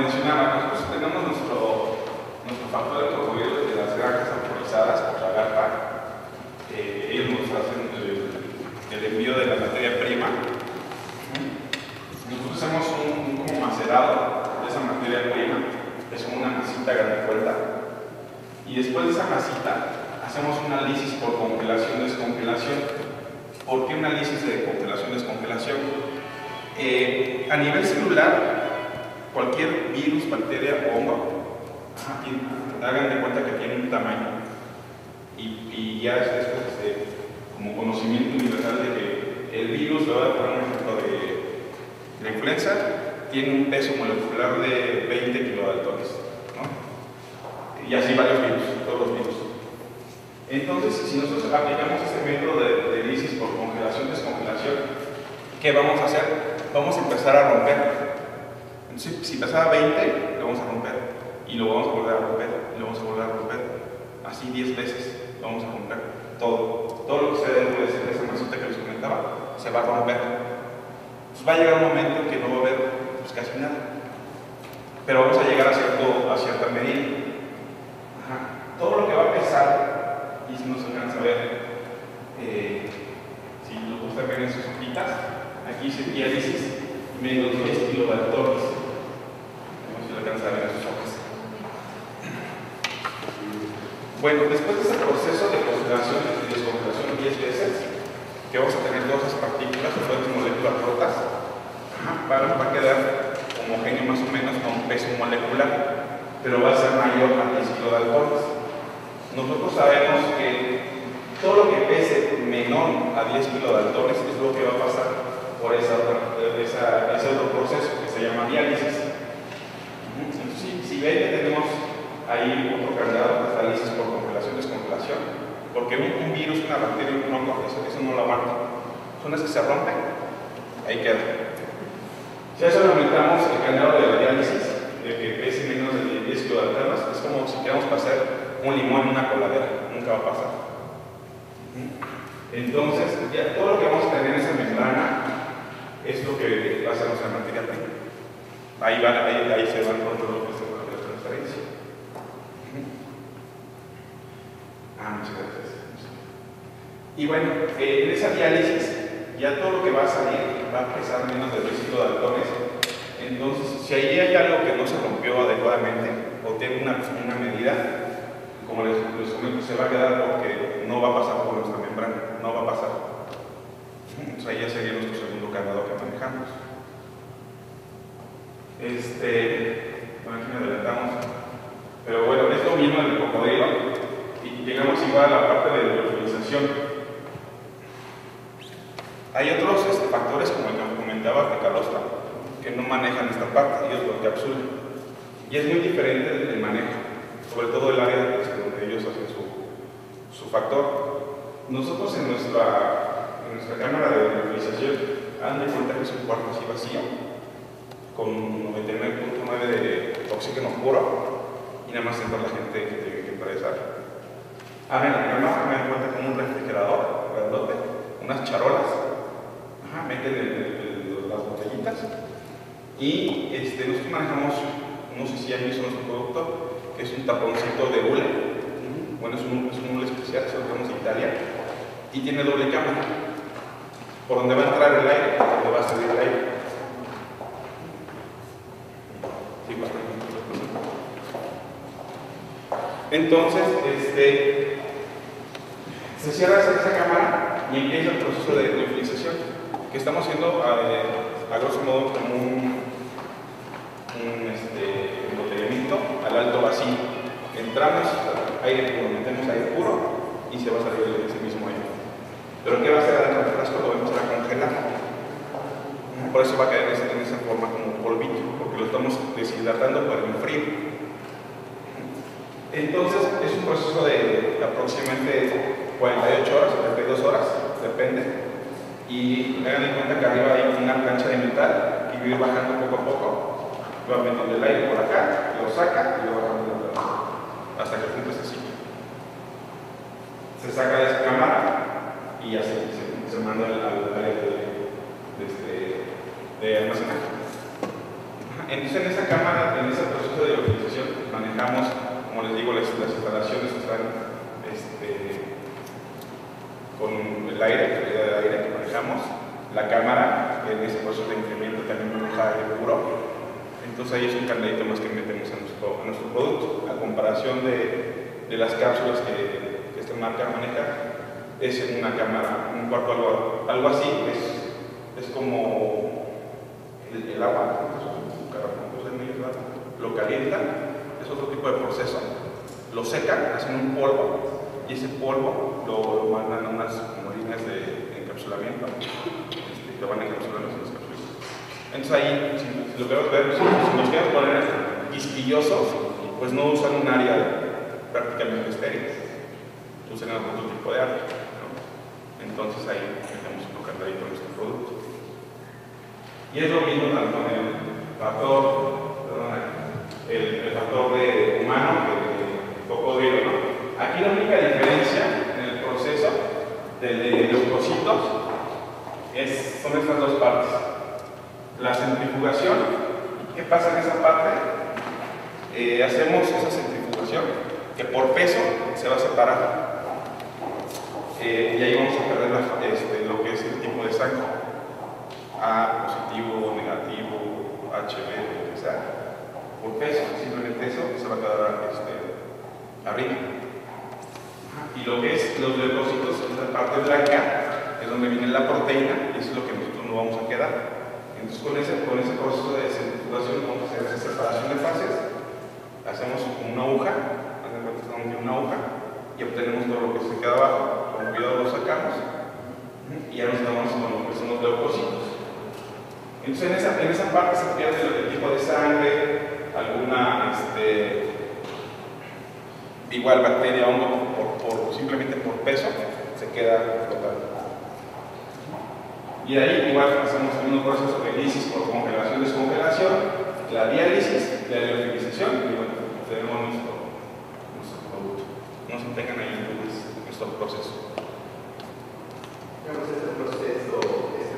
mencionaba, nosotros tenemos nuestro factor de cocodrilo de las granjas autorizadas por la GARPA. Ellos nos hacen el envío de la materia prima. Nosotros hacemos un como macerado de esa materia prima, es como una masita grande vuelta. Y después de esa masita, hacemos un análisis por congelación-descongelación. ¿Por qué un análisis de congelación-descongelación? A nivel celular, cualquier virus, bacteria o hongo, hagan de cuenta que tiene un tamaño. Y ya es como conocimiento universal de que el virus, lo voy a poner un ejemplo de la influenza, tiene un peso molecular de 20 kilodaltones, ¿no? Y así varios virus, todos los virus. Entonces, si nosotros aplicamos este método de análisis por congelación-descongelación, ¿qué vamos a hacer? Vamos a empezar a romper. Entonces, si pesaba 20, lo vamos a romper. Y lo vamos a volver a romper. Y lo vamos a volver a romper. Así 10 veces lo vamos a romper. Todo lo que esté dentro de esa masita que les comentaba, se va a romper. Entonces, va a llegar un momento en que no va a haber pues, casi nada. Pero vamos a llegar a cierta medida. Todo lo que va a pesar, y si no se alcanza a ver, si lo gusta ver en sus hojitas, aquí dice diálisis menos 10 kilodaltones. No se lo alcanza a ver en sus hojas. Bueno, después de ese proceso de congelación y descongelación 10 veces, que vamos a tener todas esas partículas, o moléculas rotas, va a quedar homogéneo más o menos con un peso molecular, pero va a ser mayor a 10 kilodaltones. Nosotros sabemos que todo lo que pese menor a 10 kilodaltones es lo que va a pasar por ese otro proceso que se llama diálisis. Entonces, si ven que tenemos ahí otro cargado de análisis por congelación-descongelación, porque un virus, una bacteria, un hongo, eso no lo aguanta. Son las que se rompen, ahí queda. Si a eso le aumentamos el candado de la diálisis, de que pese menos de 10 kilodaltones, es como si queramos pasar un limón en una coladera, nunca va a pasar. Entonces, ya todo lo que vamos a tener en esa membrana es lo que va a ser nuestra materia prima. Ahí se va todo lo que es la transferencia. Muchas gracias. Y bueno, en esa diálisis, ya todo lo que va a salir va a pesar menos de 10 kilodaltones. Entonces, si ahí hay algo que no se rompió adecuadamente o tiene una medida, como les comento, se va a quedar porque no va a pasar por nuestra membrana, no va a pasar. Entonces ahí ya sería nuestro segundo candado que manejamos. Bueno, aquí me adelantamos. Pero bueno, es lo mismo del cocodrilo y llegamos igual a la parte de la liofilización. Hay otros factores, como el que comentaba de calostra, que no manejan esta parte, ellos lo encapsulan. Y es muy diferente el manejo, sobre todo el área donde ellos hacen su factor. Nosotros en nuestra cámara de liofilización, hagan de cuenta que es un cuarto así vacío, con 99.9 de oxígeno puro, y nada más entra la gente que tiene que empezar. Abren la cámara, me dan cuenta como un refrigerador grandote, unas charolas, meten las botellitas, y nosotros manejamos, no sé si han visto nuestro producto, que es un taponcito de hule. Bueno, es un hule especial, se lo tenemos en Italia, y tiene doble cámara, por donde va a entrar el aire, por donde va a salir el aire. Sí, pues, entonces, se cierra esa cámara y empieza el proceso de liofilización, que estamos haciendo a grosso modo como un embotellamiento al alto vacío. Entramos, metemos aire puro y se va a salir ese mismo aire. Pero ¿qué va a hacer adentro del frasco? Lo vamos a congelar. Por eso va a quedar en esa forma como polvito, porque lo estamos deshidratando para el frío. Entonces es un proceso de aproximadamente 48 horas, 72 horas, depende. Y hagan en cuenta que arriba hay una plancha de metal que va a ir bajando poco a poco. Va metiendo el aire por acá, lo saca y lo baja de la plancha hasta que el punto es así. Se saca de esa cámara y ya se manda al área de almacenaje. Entonces en esa cámara, en ese proceso de liofilización, manejamos, como les digo, las instalaciones están con el aire, la calidad del aire que manejamos, la cámara, que en ese proceso de incremento también maneja el puro. Entonces ahí es un candadito más que metemos a nuestro producto. A comparación de las cápsulas que esta marca maneja, es en una cámara, un cuarto algo así, es como el agua, lo calientan, es otro tipo de proceso, lo secan, hacen un polvo, y ese polvo lo mandan a unas como líneas de encapsulamiento, lo van a encapsular en las cápsulas. Entonces ahí, si lo queremos ver, si nos queremos poner quisquillosos, pues no usan un área prácticamente estéril, usan otro tipo de área, ¿no? Entonces ahí metemos un candadito en nuestro producto. Y es lo mismo tanto en el factor humano que el cocodrilo, ¿no? Aquí la única diferencia en el proceso de leucocitos son estas dos partes. La centrifugación, ¿qué pasa en esa parte? Hacemos esa centrifugación que por peso se va a separar. Y ahí vamos a perder lo que es el tipo de sangre. A positivo, negativo, HB, lo que sea. Por peso, simplemente eso se va a quedar arriba. Y lo que es los leucocitos, la parte blanca, es donde viene la proteína, y eso es lo que nosotros no vamos a quedar. Entonces con ese proceso de centrifugación vamos a hacer esa separación de fases, hacemos como una aguja, y obtenemos todo lo que se queda abajo, con cuidado lo sacamos, y ya nos quedamos con lo que son los leucocitos. Entonces en esa parte se pierde el tipo de sangre, alguna igual bacteria, hongo, simplemente por peso, se queda total. Y ahí igual hacemos unos procesos de lisis por congelación, descongelación, la diálisis, la liofilización, y bueno, tenemos nuestro producto. No se tengan ahí nuestro proceso. Este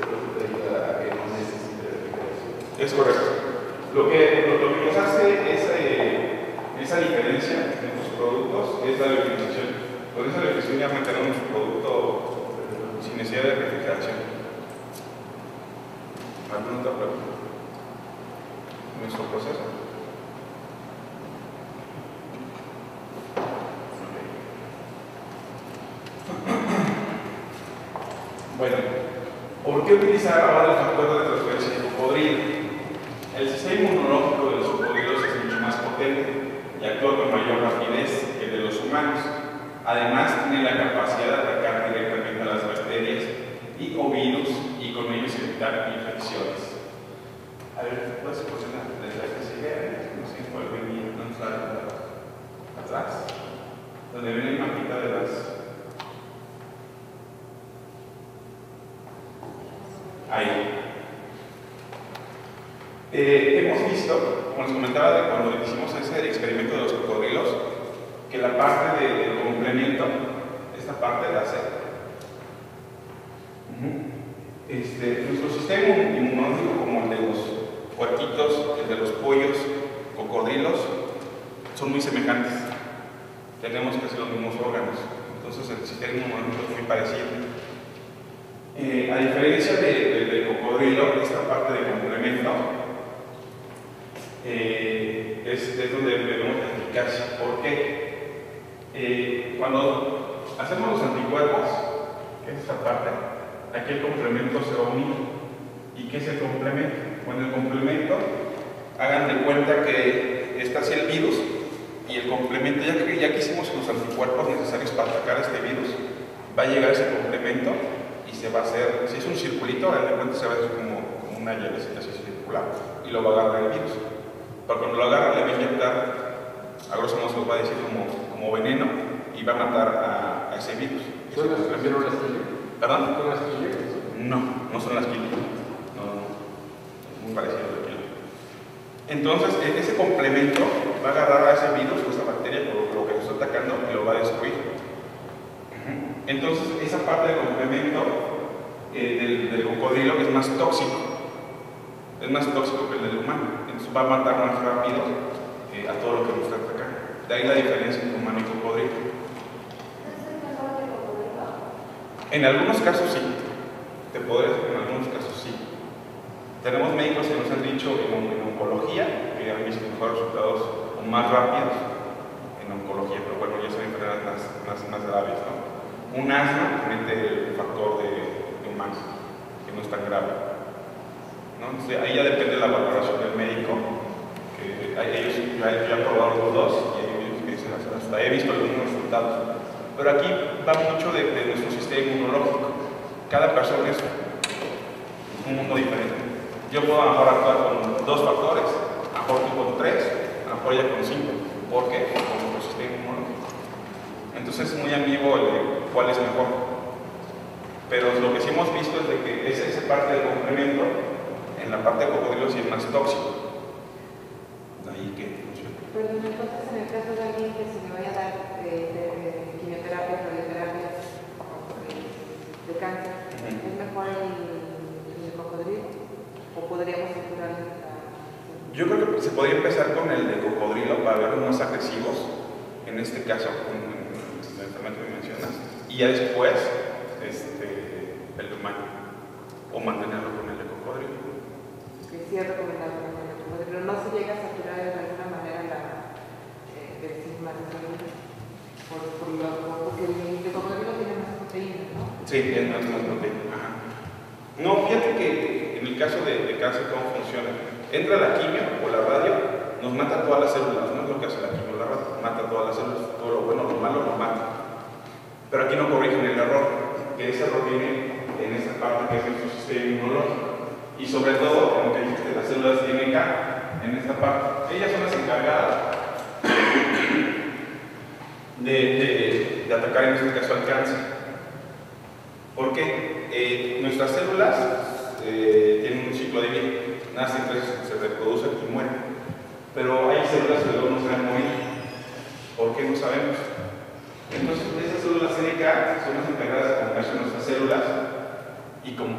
producto ayuda a que no necesite refrigeración. Es correcto. Lo que nos hace esa diferencia en nuestros productos es la liofilización. Con esa liofilización ya mantenemos nuestro producto sin necesidad de refrigeración. ¿Alguna otra pregunta? Nuestro proceso. Bueno, ¿por qué utilizar ahora el factor de transferencia de cocodrilo? El sistema inmunológico de los cocodrilos es mucho más potente y actúa con mayor rapidez que el de los humanos. Además, tiene la capacidad de atacar directamente a las bacterias o virus y con ellos evitar infecciones. A ver, ¿puedes posicionar desde la que sigue? No sé cuál venía atrás, donde viene el mapita de las. Ahí. Hemos visto, como les comentaba cuando hicimos ese experimento de los cocodrilos, que la parte del complemento, esta parte la hace. Nuestro sistema inmunológico, como el de los puerquitos, el de los pollos, cocodrilos, son muy semejantes. Tenemos casi los mismos órganos, entonces el sistema inmunológico es muy parecido. A diferencia del cocodrilo, esta parte de complemento es donde debemos de eficacia. ¿Por qué? Cuando hacemos los anticuerpos, que es esta parte, aquí el complemento se va a unir. ¿Y qué es el complemento? Bueno, el complemento, hagan de cuenta que está así el virus y el complemento, ya que hicimos los anticuerpos necesarios para atacar este virus, va a llegar ese complemento y se va a hacer, si es un circulito, hagan de cuenta se va a hacer como una llavecita así circular y lo va a agarrar el virus. Pero cuando lo agarra le va a inyectar, a grosso modo se lo va a decir como veneno y va a matar a ese virus. ¿Son las quillas? ¿Perdón? ¿Son las quillas? No son las quillas. No, es muy parecido a la quilla. Entonces, ese complemento va a agarrar a ese virus o esa bacteria por lo que nos está atacando y lo va a destruir. Entonces, esa parte del complemento del cocodrilo es más tóxico. Es más tóxico que el del humano. va a matar más rápido a todo lo que nos está atacando. De ahí la diferencia entre humano y cocodrilo. En algunos casos sí, te podré decir, en algunos casos sí. Tenemos médicos que nos han dicho en oncología que han visto mejores resultados o más rápidos en oncología, pero bueno, ya son enfermedades más graves, ¿no? Un asma mete el factor de un más, que no es tan grave, ¿no? Entonces, ahí ya depende de la valoración del médico, que ellos ya han probado los dos y ellos dicen, hasta he visto algunos resultados. Pero aquí va mucho de nuestro sistema inmunológico. Cada persona es un mundo diferente. Yo puedo a lo mejor actuar con 2 factores, a lo mejor tú con 3, a lo mejor ella con 5. ¿Por qué? Por nuestro sistema inmunológico. Entonces es muy ambiguo el de cuál es mejor. Pero lo que sí hemos visto es de que esa parte del complemento, en la parte de cocodrilo sí es más tóxico. De ahí que funciona. Pero entonces en el caso de alguien que se le vaya a dar quimioterapia, radioterapia de cáncer, ¿es mejor el cocodrilo? ¿O podríamos curar? Yo creo que se podría empezar con el de cocodrilo para verlos más agresivos, en este caso con la enfermedad que mencionas, y ya después el humano, o mantenerlo con el de cocodrilo. Que sí es recomendable con el de cocodrilo. No se llega a saturar de alguna manera la estigmatización porque el de cocodrilo tiene más proteínas, ¿no? Sí, tiene más proteínas. Ajá. No, fíjate que en el caso de cáncer, ¿cómo funciona? Entra la quimio o la radio, nos mata todas las células, no es lo que hace la quimio o la radio, mata todas las células, todo lo bueno, lo malo, lo mata. Pero aquí no corrigen el error, que ese error viene en esta parte que es nuestro sistema inmunológico. Y sobre todo, como que dijiste, las células tienen acá, en esta parte. Ellas son las encargadas de atacar en este caso al cáncer. ¿Por qué? Nuestras células tienen un ciclo de vida, nacen, se reproducen y mueren. Pero hay células que luego no se van a morir. ¿Por qué? No sabemos. Entonces, esas células NK son las encargadas de comerse nuestras células,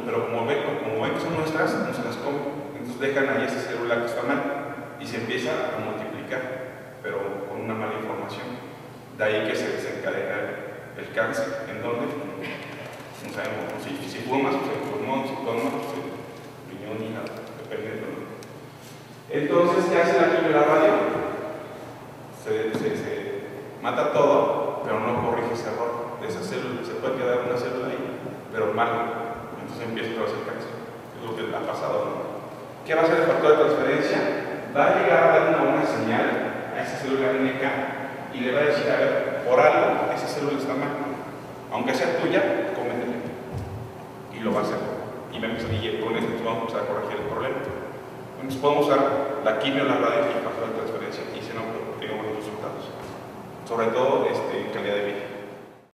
pero como ven que son nuestras, no se las comen. Entonces dejan ahí esa célula que está mal y se empieza a multiplicar, pero con una mala información. De ahí que se desencadena el cáncer. ¿En dónde? No sabemos. Si fumas, pues el pulmón, si tomas, pues el riñón y nada, depende, ¿no? Entonces, ¿qué hace la quimio y la radio? Se mata todo, pero no corrige ese error de esa célula. Se puede quedar una célula ahí, pero mal. Entonces empieza a hacer cáncer. Es lo que ha pasado, ¿no? ¿Qué va a hacer el factor de transferencia? Va a llegar a dar una señal a esa célula NK y le va a decir, a ver, por algo, esa célula está mal. Aunque sea tuya, cómetela. Y lo va a hacer. Y con eso vamos a empezar a corregir el problema. Entonces podemos usar la quimio, la radio y el factor de transferencia y si no, tenemos buenos resultados. Sobre todo en calidad de vida.